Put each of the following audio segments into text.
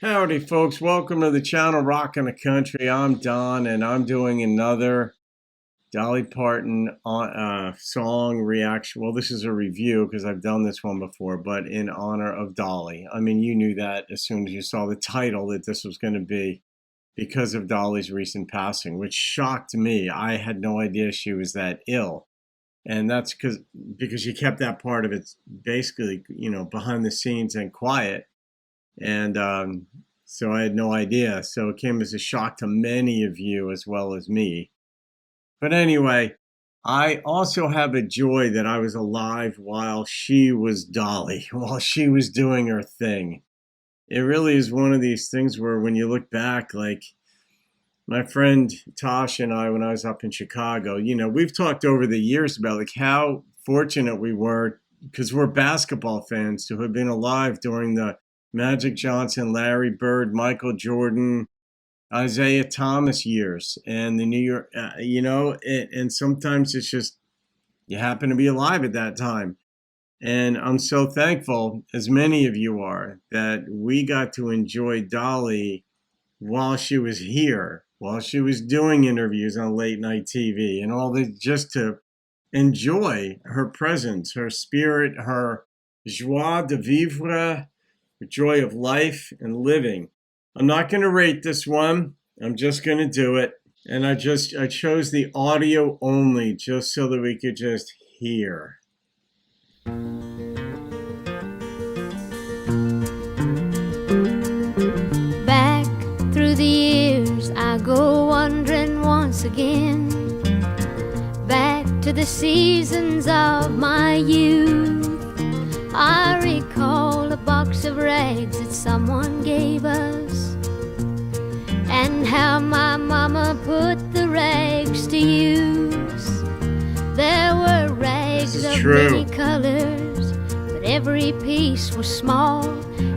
Howdy, folks. Welcome to the channel Rockin' the Country. I'm Don, and I'm doing another Dolly Parton song reaction. Well, this is a review because I've done this one before, but in honor of Dolly. I mean, you knew that as soon as you saw the title that this was going to be because of Dolly's recent passing, which shocked me. I had no idea she was that ill. And that's because she kept that part of it basically, behind the scenes and quiet. And so I had no idea. So it came as a shock to many of you as well as me. But anyway, I also have a joy that I was alive while she was Dolly, while she was doing her thing. It really is one of these things where when you look back, like my friend Tosh and I, when I was up in Chicago, we've talked over the years about like how fortunate we were because we're basketball fans to have been alive during the Magic Johnson, Larry Bird, Michael Jordan, Isaiah Thomas years, and the New York, and sometimes it's just you happen to be alive at that time. And I'm so thankful, as many of you are, that we got to enjoy Dolly while she was here, while she was doing interviews on late night TV and all this, just to enjoy her presence, her spirit, her joie de vivre, the joy of life and living. I'm not going to rate this one. I'm just going to do it. And I chose the audio only just so that we could just hear. Back through the years I go wandering once again, back to the seasons of my youth. I recall a box of rags that someone gave us, and how my mama put the rags to use. There were rags of many colors, but every piece was small,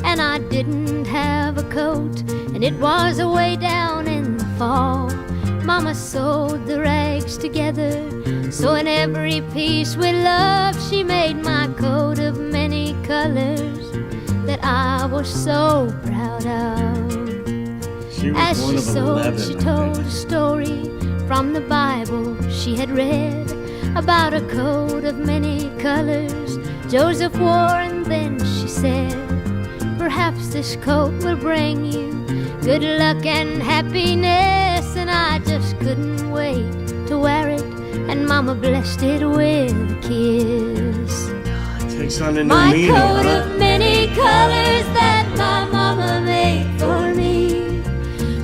and I didn't have a coat, and it was away down in the fall. Mama sewed the rags together, so in every piece with love she made my coat of many colors that I was so proud of. As she sewed, she told a story from the Bible she had read about a coat of many colors Joseph wore, and then she said, perhaps this coat will bring you good luck and happiness. And I just couldn't wait to wear it, and Mama blessed it with a kiss. It takes on a new my meaning, coat of many colors that my mama made for me,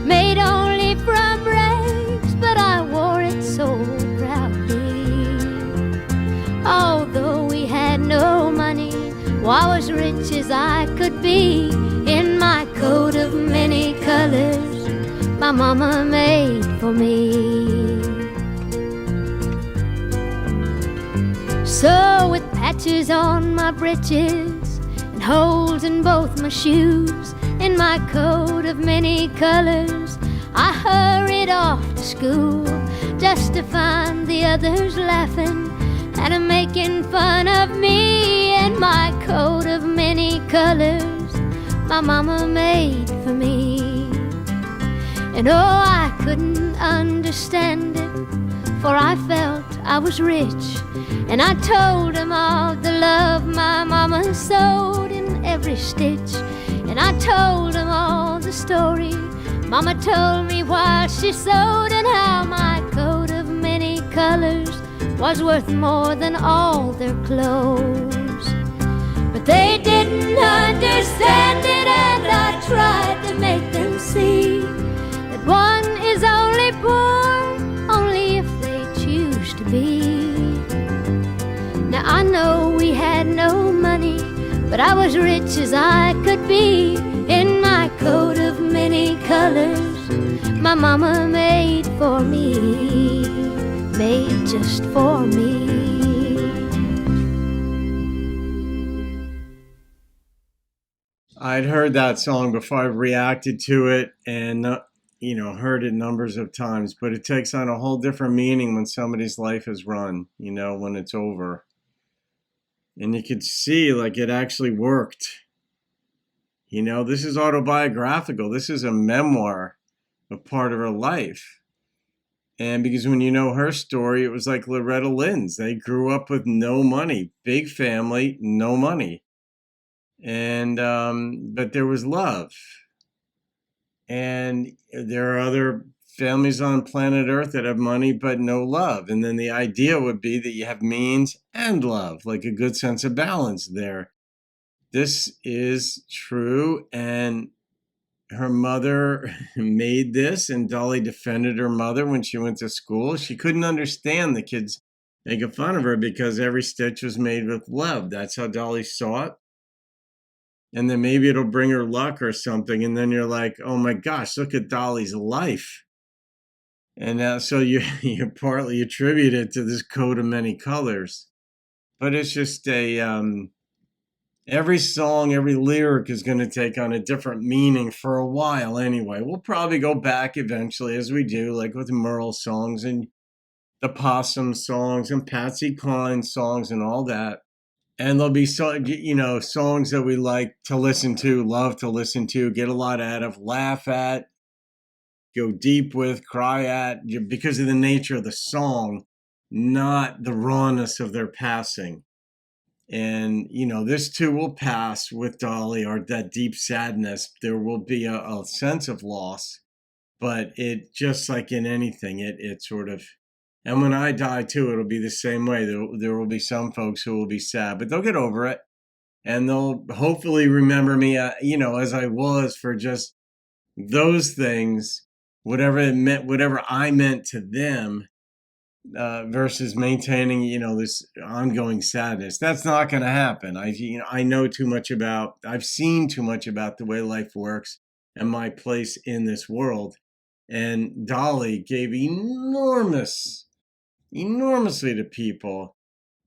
made only from rags, but I wore it so proudly. Although we had no money, well, I was rich as I could be, in my coat of many colors my mama made for me. So with patches on my breeches and holes in both my shoes, in my coat of many colors I hurried off to school, just to find the others laughing and making fun of me, in my coat of many colors my mama made for me. And oh, I couldn't understand it, for I felt I was rich, and I told them all the love my mama sewed in every stitch. And I told them all the story Mama told me while she sewed, and how my coat of many colors was worth more than all their clothes. But they didn't understand it, and I tried to make them see that one is only poor only if they choose to be. Now I know we had no money, but I was rich as I could be, in my coat of many colors my mama made for me, made just for me. I'd heard that song before. I reacted to it and heard it numbers of times, but it takes on a whole different meaning when somebody's life is run, when it's over. And you could see like it actually worked. You know, this is autobiographical. This is a memoir of part of her life. And because when you know her story, it was like Loretta Lynn's. They grew up with no money, big family, no money. And, but there was love. And there are other families on planet Earth that have money, but no love. And then the idea would be that you have means and love, like a good sense of balance there. This is true. And her mother made this, and Dolly defended her mother when she went to school. She couldn't understand the kids making fun of her because every stitch was made with love. That's how Dolly saw it. And then maybe it'll bring her luck or something. And then you're like, oh my gosh, look at Dolly's life. And so you partly attribute it to this coat of many colors. But it's just every song, every lyric is going to take on a different meaning for a while anyway. We'll probably go back eventually, as we do, like with Merle songs and the Possum songs and Patsy Cline songs and all that. And there'll be songs that we like to listen to, love to listen to, get a lot out of, laugh at, go deep with, cry at, because of the nature of the song, not the rawness of their passing. And, this too will pass with Dolly, or that deep sadness. There will be a sense of loss, but it, just like in anything, it sort of, and when I die too, it'll be the same way. There will be some folks who will be sad, but they'll get over it. And they'll hopefully remember me, as I was, for just those things, whatever it meant, whatever I meant to them, versus maintaining, this ongoing sadness. That's not going to happen. I know too much I've seen too much about the way life works and my place in this world. And Dolly gave enormously to people.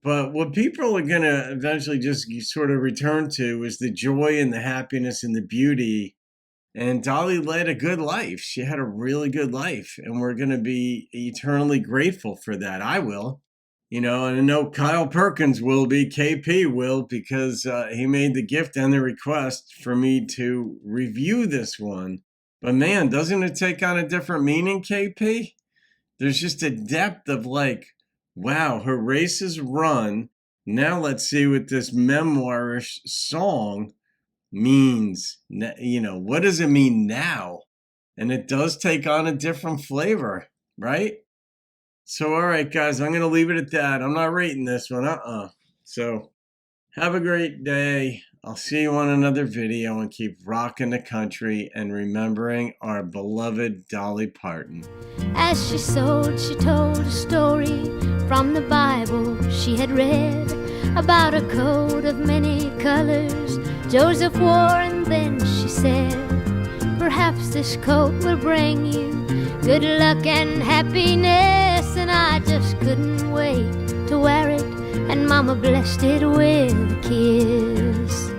But what people are going to eventually just sort of return to is the joy and the happiness and the beauty. And Dolly led a good life. She had a really good life. And we're going to be eternally grateful for that. I will. And I know Kyle Perkins will be, KP will, because he made the gift and the request for me to review this one. But man, doesn't it take on a different meaning, KP? There's just a depth of like, wow, her race is run. Now let's see what this memoirish song means. What does it mean now? And it does take on a different flavor, right? So, all right, guys, I'm going to leave it at that. I'm not rating this one. So have a great day. I'll see you on another video, and keep rocking the country and remembering our beloved Dolly Parton. As she sewed, she told a story from the Bible she had read about a coat of many colors Joseph wore, and then she said, perhaps this coat will bring you good luck and happiness. And I just couldn't wait to wear it, and Mama blessed it with a kiss.